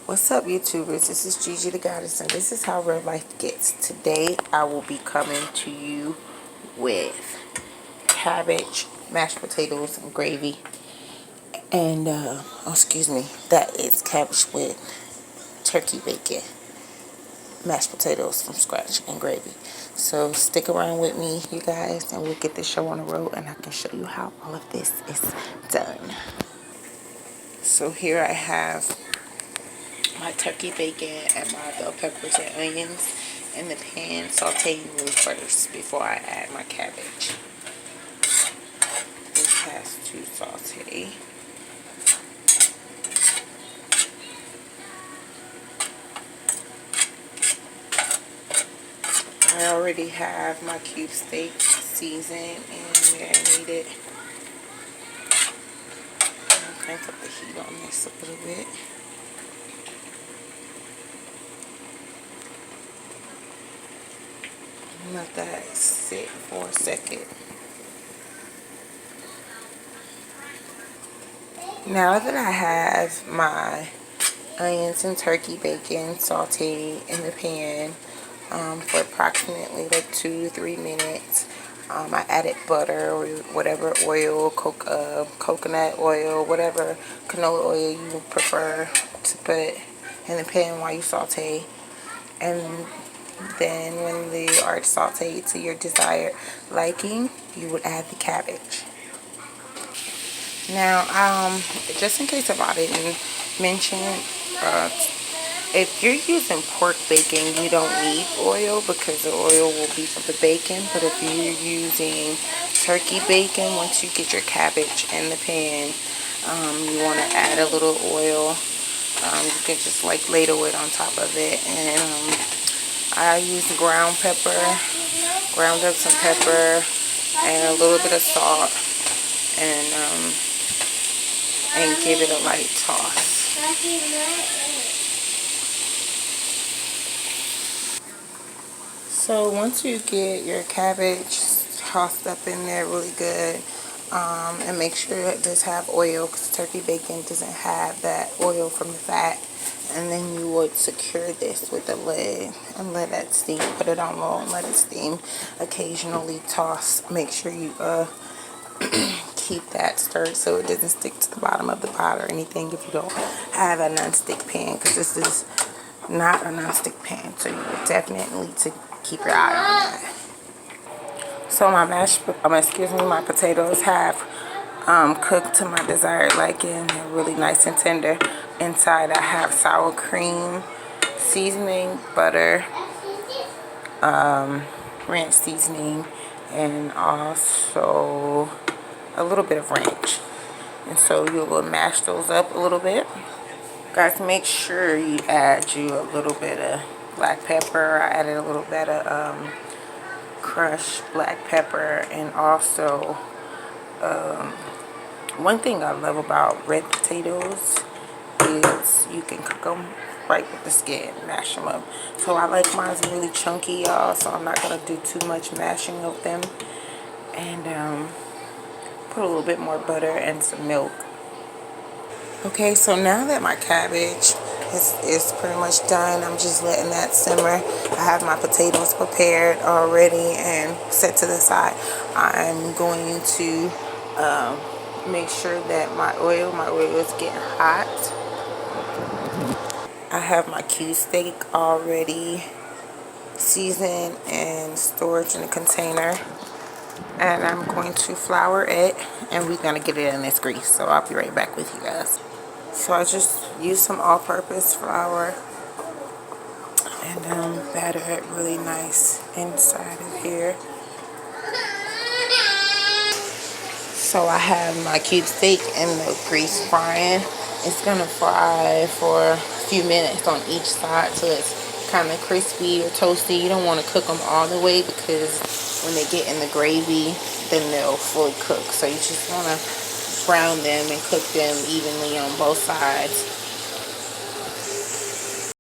What's up, YouTubers? This is Gigi the Goddess, and this is how real life gets. Today, I will be coming to you with cabbage, mashed potatoes, and gravy. And, excuse me, that is cabbage with turkey bacon, mashed potatoes from scratch, and gravy. So, stick around with me, you guys, and we'll get this show on the road, and I can show you how all of this is done. So, here I have my turkey bacon and my bell peppers and onions in the pan, sauteing them first before I add my cabbage. This has to saute. I already have my cube steak seasoned and marinated. I'll crank up the heat on this a little bit. Let that sit for a second. Now that I have my onions and turkey bacon sauteed in the pan for approximately like 2 to 3 minutes, I added butter or whatever oil, coconut oil, whatever canola oil you prefer to put in the pan while you saute. And then when they are sauteed to your desired liking, you would add the cabbage. Now, just in case if I didn't mention, if you're using pork bacon, you don't need oil because the oil will be for the bacon. But if you're using turkey bacon, once you get your cabbage in the pan, you want to add a little oil. You can just like ladle it on top of it. And I use ground pepper, ground up some pepper, and a little bit of salt, and give it a light toss. So once you get your cabbage tossed up in there really good, and make sure it does have oil because turkey bacon doesn't have that oil from the fat, and then you would secure this with a lid and let that steam. Put it on low and let it steam. Occasionally toss. Make sure you keep that stirred so it doesn't stick to the bottom of the pot or anything if you don't have a non-stick pan, because this is not a non-stick pan, so you would definitely need to keep your eye on that. So my potatoes have cooked to my desired liking. They're really nice and tender. Inside I have sour cream, seasoning, butter, ranch seasoning, and also a little bit of ranch. And so you will mash those up a little bit. Guys, make sure you add you a little bit of black pepper. I added a little bit of crushed black pepper, and also one thing I love about red potatoes is you can cook them right with the skin, mash them up. So I like mine really chunky, y'all, so I'm not going to do too much mashing of them. And put a little bit more butter and some milk. Okay, so now that my cabbage is pretty much done, I'm just letting that simmer. I have my potatoes prepared already and set to the side. I'm going to make sure that my oil is getting hot. I have my cube steak already seasoned and stored in a container. And I'm going to flour it, and we're going to get it in this grease. So I'll be right back with you guys. So I just used some all-purpose flour and batter it really nice inside of here. So I have my cube steak in the grease frying. It's going to fry for a few minutes on each side so it's kind of crispy or toasty. You don't want to cook them all the way because when they get in the gravy, then they'll fully cook. So you just want to brown them and cook them evenly on both sides.